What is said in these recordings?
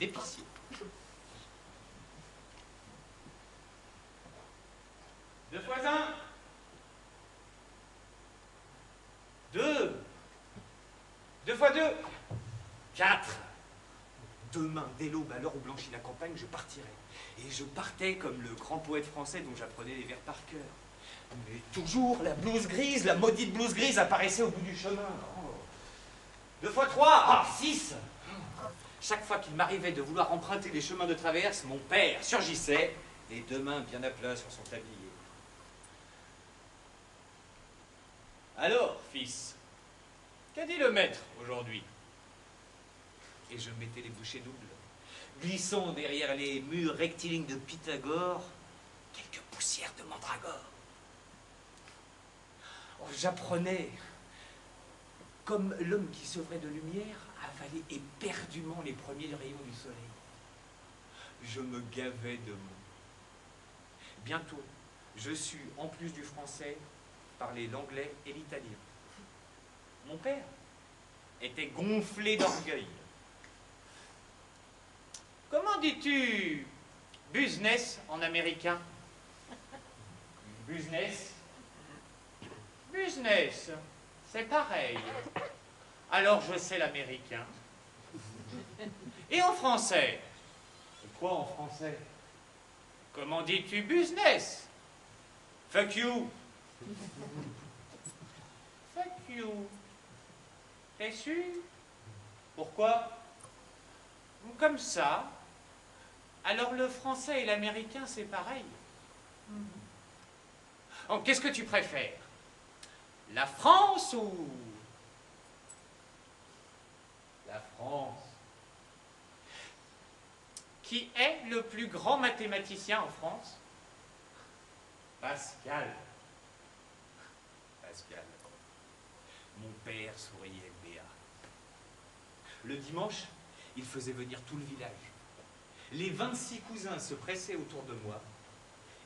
d'épicier. Deux fois un. Deux. Deux fois deux. Quatre. Demain, dès l'aube, à l'heure où blanchit la campagne, je partirai. Et je partais comme le grand poète français dont j'apprenais les vers par cœur. Mais toujours la blouse grise, la maudite blouse grise apparaissait au bout du chemin. Oh. Deux fois trois. Ah, six. Chaque fois qu'il m'arrivait de vouloir emprunter les chemins de traverse, mon père surgissait, les deux mains bien à plat sur son tablier. Alors, fils, qu'a dit le maître aujourd'hui? Et je mettais les bouchées doubles, glissant derrière les murs rectilignes de Pythagore quelques poussières de mandragore. Oh, j'apprenais, comme l'homme qui s'œuvrait de lumière, à avaler éperdument les premiers rayons du soleil. Je me gavais de mots. Bientôt, je sus, en plus du français, parler l'anglais et l'italien. Mon père était gonflé d'orgueil. Comment dis-tu business en américain? Business? Business, c'est pareil. Alors je sais l'américain. Et en français? Quoi en français? Comment dis-tu business? Fuck you. Fuck you. T'es sûr? Pourquoi? Comme ça. Alors le français et l'américain, c'est pareil. Oh, qu'est-ce que tu préfères? La France ou... La France. Qui est le plus grand mathématicien en France? Pascal. Pascal. Mon père souriait béat. Le dimanche, il faisait venir tout le village. Les 26 cousins se pressaient autour de moi,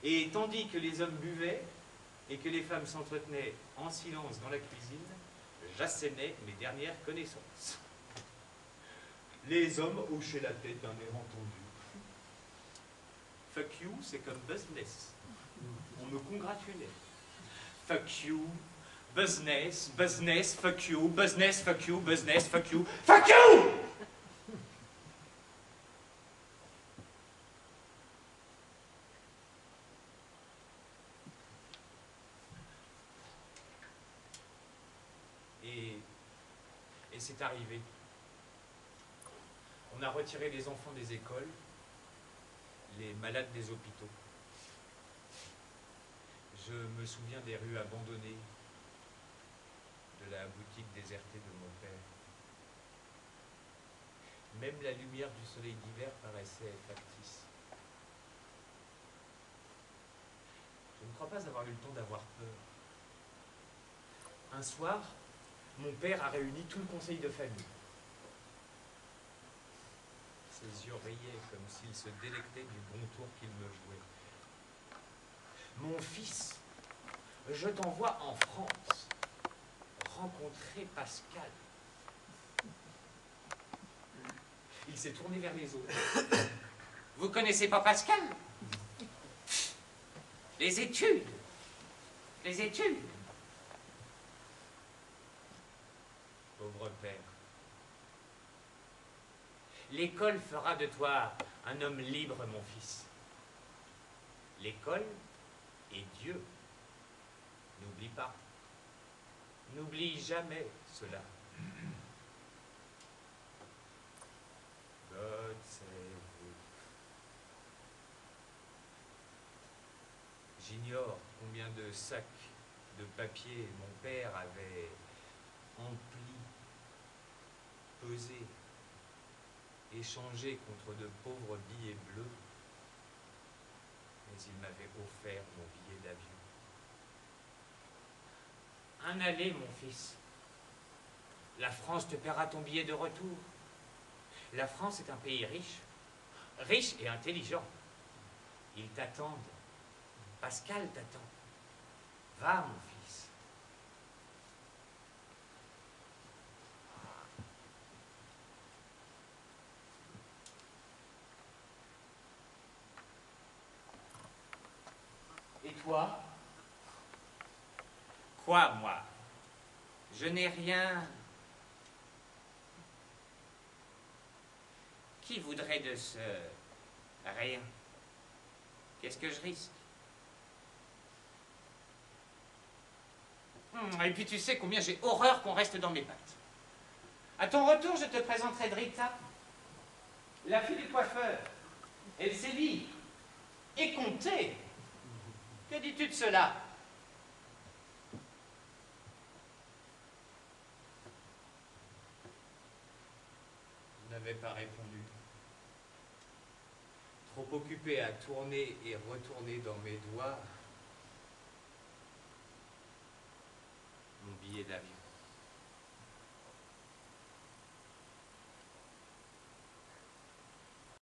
et tandis que les hommes buvaient et que les femmes s'entretenaient en silence dans la cuisine, j'assénais mes dernières connaissances. Les hommes hochaient la tête d'un air entendu. Fuck you, c'est comme business. On me congratulait. Fuck you, business, business, fuck you, business, fuck you, business, fuck you, fuck you! Et c'est arrivé. On a retiré les enfants des écoles, les malades des hôpitaux. Je me souviens des rues abandonnées, de la boutique désertée de mon père. Même la lumière du soleil d'hiver paraissait factice. Je ne crois pas avoir eu le temps d'avoir peur. Un soir, mon père a réuni tout le conseil de famille. Ses yeux riaient comme s'il se délectait du bon tour qu'il me jouait. Mon fils, je t'envoie en France rencontrer Pascal. Il s'est tourné vers les autres. Vous connaissez pas Pascal? Les études. Les études. Pauvre père. L'école fera de toi un homme libre, mon fils. L'école et Dieu. N'oublie pas. N'oublie jamais cela. God save you. J'ignore combien de sacs de papier mon père avait empli, pesé, échangé contre de pauvres billets bleus, mais il m'avait offert mon billet d'avion. Un aller, mon fils. La France te paiera ton billet de retour. La France est un pays riche, riche et intelligent. Ils t'attendent. Pascal t'attend. Va, mon fils. toi? Quoi, moi? Je n'ai rien. Qui voudrait de ce rien? Qu'est-ce que je risque? Et puis tu sais combien j'ai horreur qu'on reste dans mes pattes. À ton retour, je te présenterai Drita, la fille du coiffeur. Elle s'est libre et comptée. Que dis-tu de cela? Je n'avais pas répondu. Trop occupé à tourner et retourner dans mes doigts mon billet d'avion.